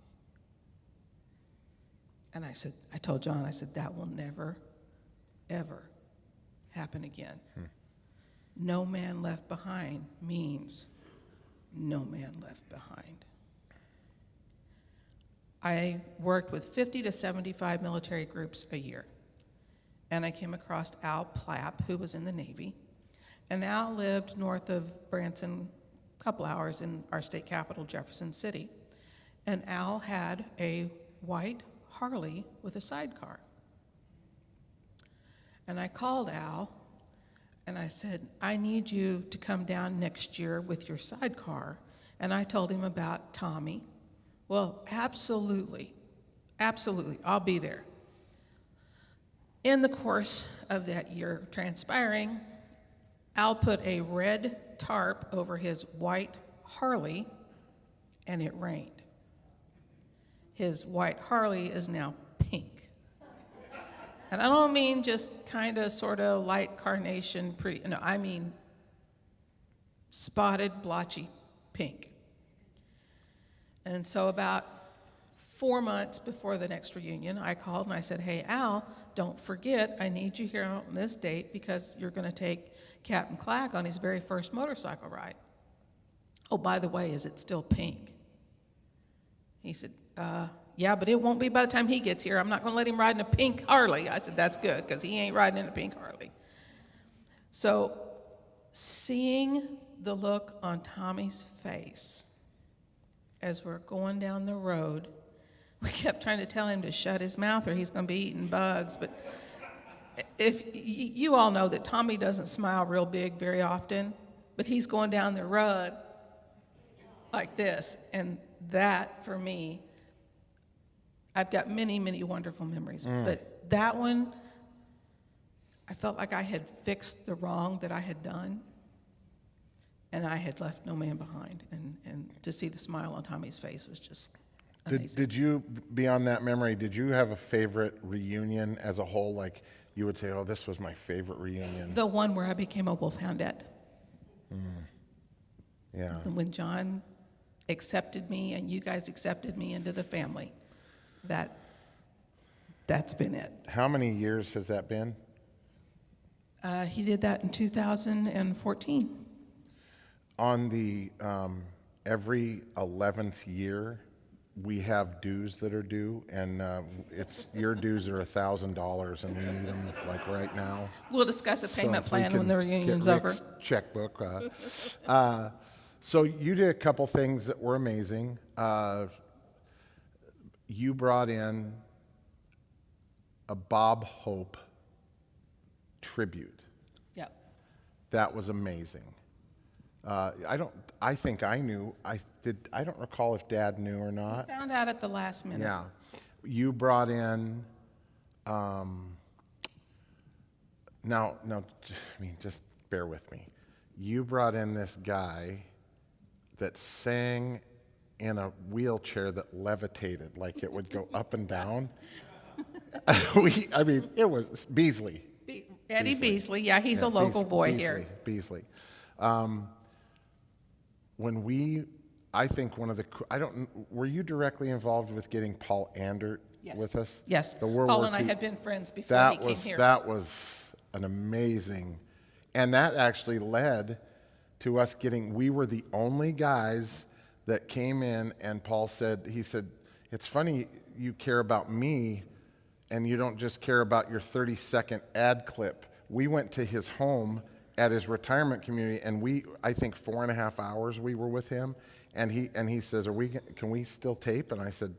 S5: And I told John, that will never, ever happen again. No man left behind means no man left behind. I worked with 50 to 75 military groups a year. And I came across Al Plapp, who was in the Navy. And Al lived north of Branson, a couple hours in our state capital, Jefferson City. And Al had a white Harley with a sidecar. And I called Al, and I said, I need you to come down next year with your sidecar. And I told him about Tommy. Well, absolutely, I'll be there. In the course of that year transpiring, Al put a red tarp over his white Harley, and it rained. His white Harley is now pink. And I don't mean just kind of sort of light carnation, pretty, no, I mean spotted, blotchy pink. And so about 4 months before the next reunion, I called and I said, hey, Al, don't forget, I need you here on this date because you're going to take Captain Clack on his very first motorcycle ride. Oh, by the way, is it still pink? He said, yeah, but it won't be by the time he gets here. I'm not going to let him ride in a pink Harley. I said, that's good, because he ain't riding in a pink Harley. So seeing the look on Tommy's face as we're going down the road, we kept trying to tell him to shut his mouth or he's going to be eating bugs. But if you all know that Tommy doesn't smile real big very often, but he's going down the road like this. And that, for me, I've got many, many wonderful memories. But that one, I felt like I had fixed the wrong that I had done, and I had left no man behind. And to see the smile on Tommy's face was just amazing.
S1: Did you, beyond that memory, did you have a favorite reunion as a whole? Like you would say, oh, this was my favorite reunion.
S5: The one where I became a Wolfhoundette.
S1: Yeah.
S5: When John accepted me and you guys accepted me into the family, that's been it.
S1: How many years has that been?
S5: He did that in 2014.
S1: On the every 11th year, we have dues that are due, and it's your dues are $1,000, and we need them like right now.
S5: We'll discuss a payment
S1: So if we
S5: plan when
S1: can
S5: the reunion's
S1: get
S5: over.
S1: Rick's checkbook. So you did a couple things that were amazing. You brought in a Bob Hope tribute.
S5: Yep.
S1: That was amazing. I think I knew. I don't recall if Dad knew or not.
S5: Found out at the last minute.
S1: Yeah. You brought in, now, I mean, just bear with me. You brought in this guy that sang in a wheelchair that levitated, like it would go up and down. It was Beasley.
S5: Eddie Beasley, yeah, he's a local boy here.
S1: Beasley. I think one of the, were you directly involved with getting Paul Andert
S5: Yes.
S1: with us?
S5: Yes.
S1: The World
S5: Paul
S1: War
S5: and I
S1: II.
S5: had been friends before he came here.
S1: That was an amazing, and that actually led to us we were the only guys that came in, and Paul said, it's funny you care about me and you don't just care about your 30-second ad clip. We went to his home at his retirement community, and I think 4.5 hours we were with him, and he says, can we still tape? And I said,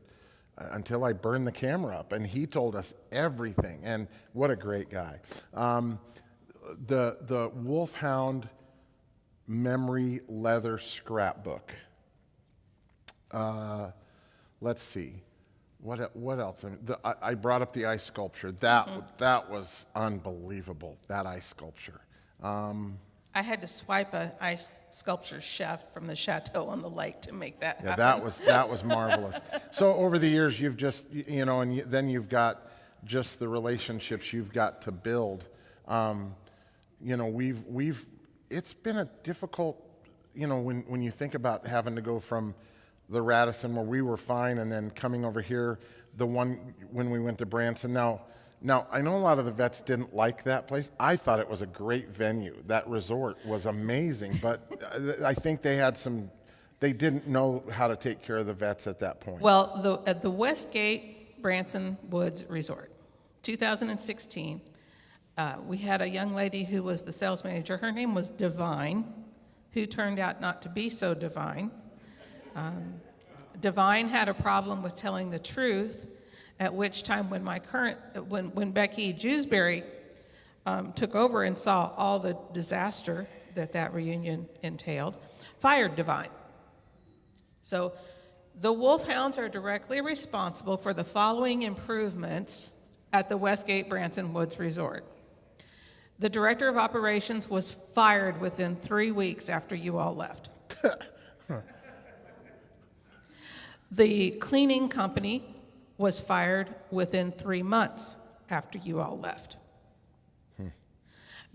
S1: until I burn the camera up. And he told us everything, and what a great guy. The Wolfhound memory leather scrapbook. Let's see. What else? I brought up the ice sculpture. That was unbelievable, that ice sculpture.
S5: I had to swipe an ice sculpture chef from the chateau on the lake to make that happen.
S1: That was marvelous. So over the years, you've just, then you've got just the relationships you've got to build. It's been a difficult, when you think about having to go from the Radisson where we were fine and then coming over here, the one when we went to Branson. Now, I know a lot of the vets didn't like that place. I thought it was a great venue. That resort was amazing, but I think they didn't know how to take care of the vets at that point.
S5: Well, at the Westgate Branson Woods Resort, 2016, we had a young lady who was the sales manager. Her name was Divine, who turned out not to be so divine. Divine had a problem with telling the truth, at which time when Becky Jewsbury took over and saw all the disaster that reunion entailed, fired Divine. So the Wolfhounds are directly responsible for the following improvements at the Westgate Branson Woods Resort. The director of operations was fired within 3 weeks after you all left. The cleaning company was fired within 3 months after you all left.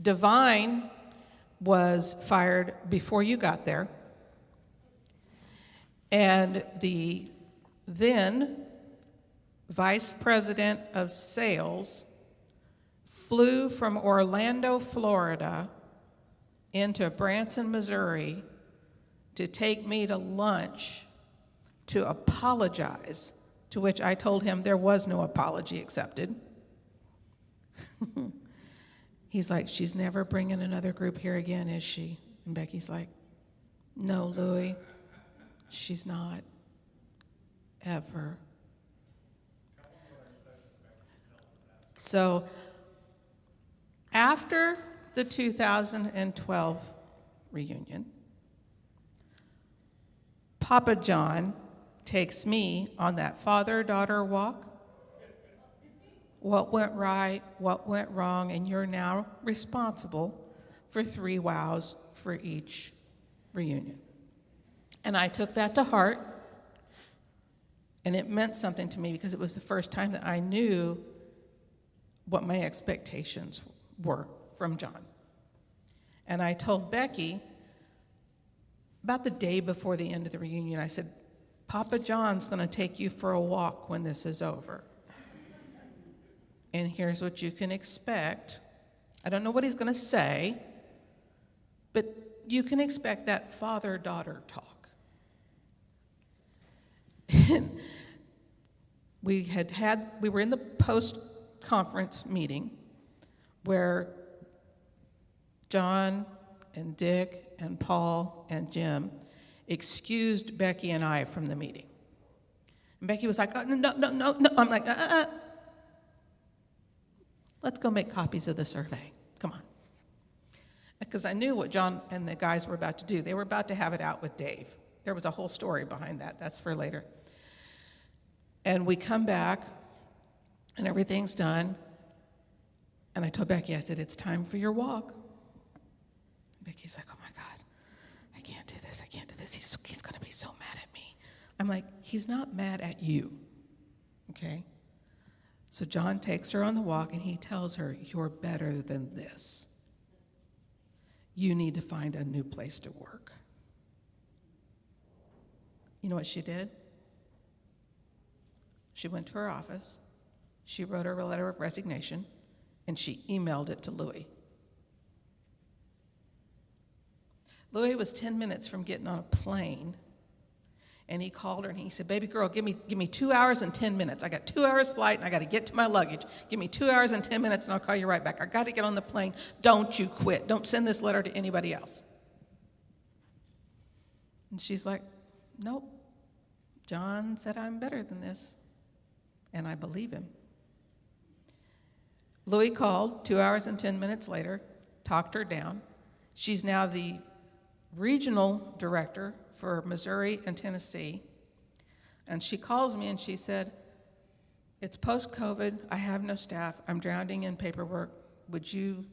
S5: Divine was fired before you got there. And the then vice president of sales flew from Orlando, Florida, into Branson, Missouri, to take me to lunch to apologize, to which I told him there was no apology accepted. He's like, she's never bringing another group here again, is she? And Becky's like, no, Louie, she's not, ever. So after the 2012 reunion, Papa John takes me on that father-daughter walk. What went right, what went wrong, and you're now responsible for 3 wows for each reunion. And I took that to heart, and it meant something to me because it was the first time that I knew what my expectations were from John. And I told Becky, about the day before the end of the reunion, I said, Papa John's going to take you for a walk when this is over. And here's what you can expect. I don't know what he's going to say, but you can expect that father-daughter talk. And we were in the post-conference meeting where John and Dick and Paul and Jim excused Becky and I from the meeting. And Becky was like, oh, no. I'm like, Let's go make copies of the survey. Come on. Because I knew what John and the guys were about to do. They were about to have it out with Dave. There was a whole story behind that. That's for later. And we come back, and everything's done. And I told Becky, I said, it's time for your walk. Becky's like, oh my God, I can't do this. He's going to be so mad at me. I'm like, he's not mad at you, okay? So John takes her on the walk, and he tells her, you're better than this. You need to find a new place to work. You know what she did? She went to her office, she wrote her a letter of resignation, and she emailed it to Louie. Louie was 10 minutes from getting on a plane, and he called her and he said, baby girl, give me 2 hours and 10 minutes. I got 2 hours flight and I got to get to my luggage. Give me 2 hours and 10 minutes and I'll call you right back. I got to get on the plane. Don't you quit. Don't send this letter to anybody else. And she's like, nope. John said I'm better than this, and I believe him. Louie called 2 hours and 10 minutes later, talked her down. She's now the regional director for Missouri and Tennessee. And she calls me and she said, it's post-COVID, I have no staff, I'm drowning in paperwork. Would you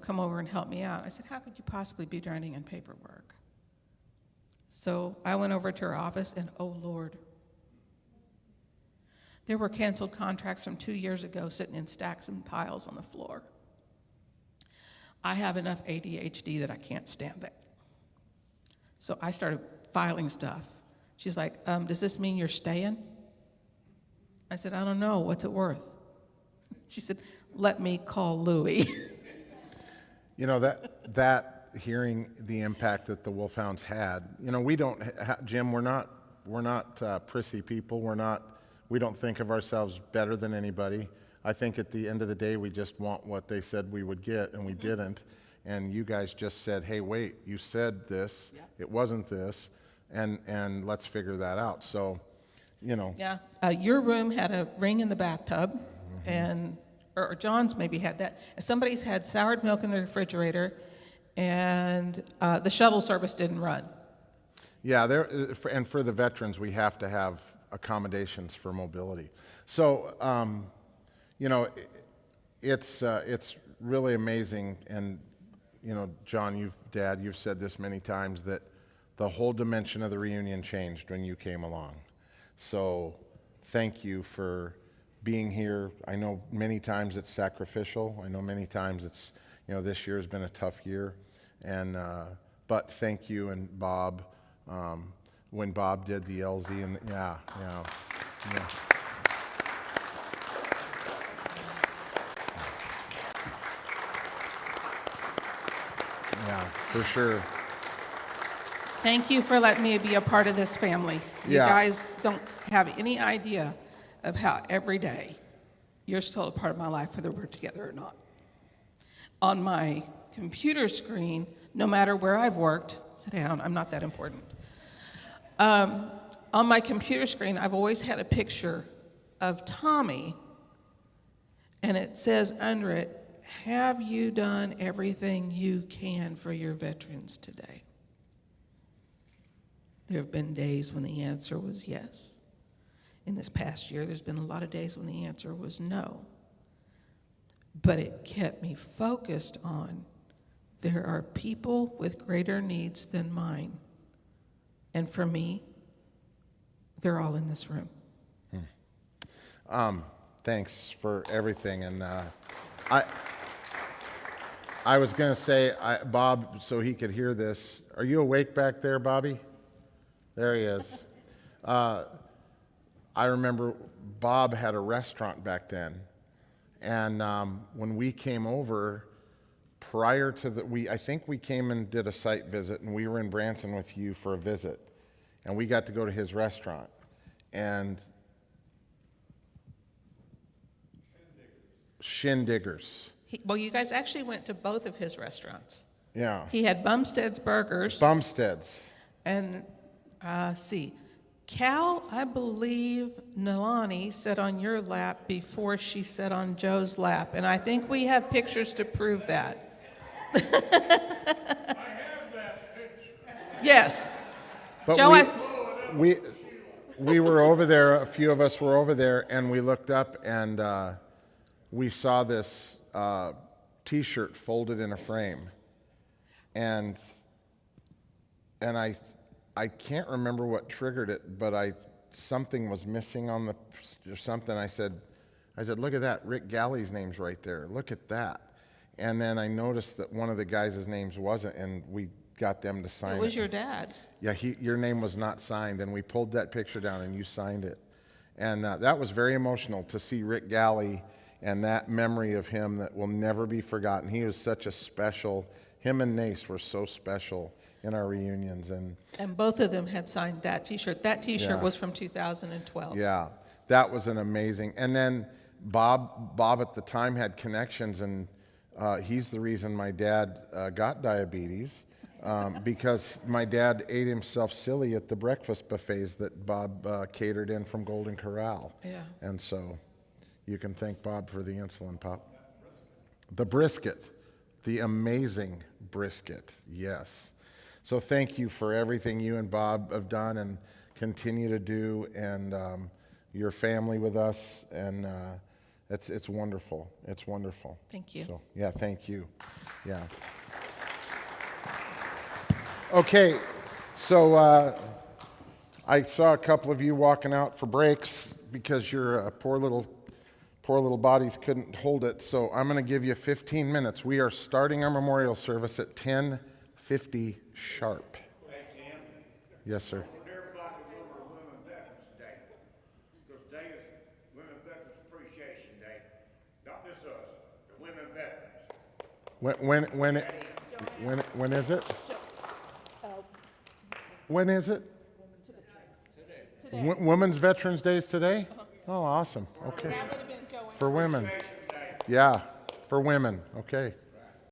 S5: come over and help me out? I said, how could you possibly be drowning in paperwork? So I went over to her office and, oh Lord, there were canceled contracts from 2 years ago sitting in stacks and piles on the floor. I have enough ADHD that I can't stand that. So I started filing stuff. She's like, does this mean you're staying? I said, I don't know. What's it worth? She said, let me call Louie.
S1: You know, that hearing the impact that the Wolfhounds had, we don't, Jim, we're not prissy people. We don't think of ourselves better than anybody. I think at the end of the day, we just want what they said we would get, and we didn't. And you guys just said, hey, wait, you said this, it wasn't this, and let's figure that out. So,
S5: Yeah, your room had a ring in the bathtub, or John's maybe had that. And somebody's had soured milk in the refrigerator, and the shuttle service didn't run.
S1: Yeah, and for the veterans, we have to have accommodations for mobility. So, it's really amazing. And, you know, John, Dad, you've said this many times, that the whole dimension of the reunion changed when you came along. So thank you for being here. I know many times it's sacrificial. I know many times it's, you know, this year has been a tough year. And, but thank you and Bob, when Bob did the LZ and, yeah. Yeah, for sure.
S5: Thank you for letting me be a part of this family. You
S1: Yeah.
S5: guys don't have any idea of how every day you're still a part of my life, whether we're together or not. On my computer screen, no matter where I've worked, sit down, I'm not that important. On my computer screen, I've always had a picture of Tommy, and it says under it, "Have you done everything you can for your veterans today?" There have been days when the answer was yes. In this past year, there's been a lot of days when the answer was no. But it kept me focused on there are people with greater needs than mine. And for me, they're all in this room.
S1: Thanks for everything. And I was going to say, Bob, so he could hear this. Are you awake back there, Bobby? There he is. I remember Bob had a restaurant back then. And when we came over, prior to I think we came and did a site visit, and we were in Branson with you for a visit. And we got to go to his restaurant. And Shindiggers.
S5: Well, you guys actually went to both of his restaurants.
S1: Yeah.
S5: He had Bumstead's Burgers.
S1: Bumstead's.
S5: And Cal, I believe Nalani sat on your lap before she sat on Joe's lap. And I think we have pictures to prove that.
S3: I have that picture.
S5: Yes.
S1: But
S5: Joe,
S1: we were over there, a few of us were over there, and we looked up and we saw this T-shirt folded in a frame. And I can't remember what triggered it, but something was missing on or something. I said, look at that, Rick Galley's name's right there. Look at that. And then I noticed that one of the guys' names wasn't, and we got them to sign it.
S5: It was your dad's.
S1: Yeah, your name was not signed, and we pulled that picture down, and you signed it. And that was very emotional to see Rick Galley and that memory of him that will never be forgotten. He was such a special, him and Nace were so special in our reunions. And
S5: both of them had signed that T-shirt. That T-shirt
S1: Yeah.
S5: was from 2012.
S1: yeah, that was an amazing. And then Bob at the time had connections, and he's the reason my dad got diabetes. Because my dad ate himself silly at the breakfast buffets that Bob catered in from Golden Corral.
S5: Yeah.
S1: And so you can thank Bob for the insulin pop. The brisket, the amazing brisket, yes. So thank you for everything you and Bob have done and continue to do, and your family with us, and it's wonderful. It's wonderful.
S5: Thank you.
S1: So, yeah, thank you. Yeah. Okay, so I saw a couple of you walking out for breaks because your poor little bodies couldn't hold it. So I'm going to give you 15 minutes. We are starting our memorial service at 10:50 sharp.
S3: Hey, Tim,
S1: Yes, sir.
S3: would everybody remember Women Veterans Day? Because today is Women Veterans Appreciation Day. Not just us, the women veterans.
S1: When is it? When is it? Women's Veterans Day is today? Oh, awesome. Okay. For women. Yeah, for women. Okay.